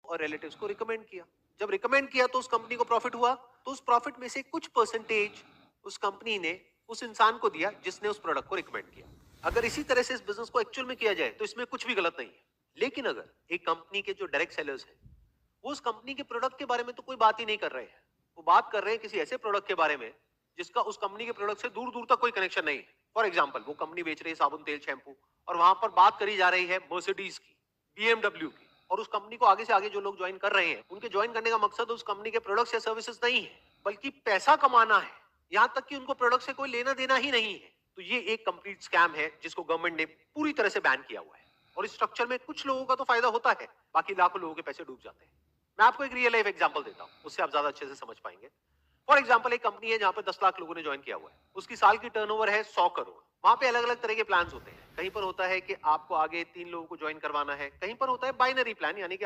और रिलेटिव्स को रिकमेंड किया। जब रिकमेंड किया तो उस कंपनी को प्रॉफिट हुआ, तो उस प्रॉफिट में से कुछ परसेंटेज उस कंपनी ने उस इंसान को दिया जिसने उस प्रोडक्ट को रिकमेंड किया। अगर इसी तरह से इस बिजनेस को एक्चुअल में किया जाए तो इसमें कुछ भी गलत नहीं है। लेकिन अगर एक कंपनी के जो डायरेक्ट सेलर्स हैं वो उस कंपनी के प्रोडक्ट के बारे में तो कोई बात ही नहीं कर रहे हैं, वो बात कर रहे हैं किसी ऐसे प्रोडक्ट के बारे में जिसका उस कंपनी के प्रोडक्ट से दूर दूर तक कोई कनेक्शन नहीं है। फॉर एग्जाम्पल, वो कंपनी बेच रही है साबुन, तेल, शैम्पू, और वहां पर बात करी जा रही है मर्सिडीज की, बीएमडब्ल्यू की, और उस कंपनी को आगे से आगे जो लोग ज्वाइन कर रहे हैं उनके ज्वाइन करने का मकसद उस कंपनी के प्रोडक्ट्स या सर्विसेज नहीं है, बल्कि पैसा कमाना है। यहां तक कि उनको प्रोडक्ट से कोई लेना देना ही नहीं है। तो ये एक कंप्लीट स्कैम है जिसको गवर्नमेंट ने पूरी तरह से बैन किया हुआ है। और इस स्ट्रक्चर में कुछ लोगों का तो फायदा होता है, बाकी लाखों लोगों के पैसे डूब जाते हैं। मैं आपको एक रियल लाइफ एग्जांपल देता हूं, उससे आप ज्यादा अच्छे से समझ पाएंगे। फॉर एग्जांपल, एक कंपनी है जहां पे 10 लाख लोगों ने ज्वाइन किया हुआ है, उसकी साल की टर्नओवर है 100 करोड़। वहां पे अलग अलग तरह के प्लान्स होते हैं। कहीं पर होता है कि आपको आगे 3 लोगों को ज्वाइन करवाना है, कहीं पर होता है बाइनरी प्लान, यानी कि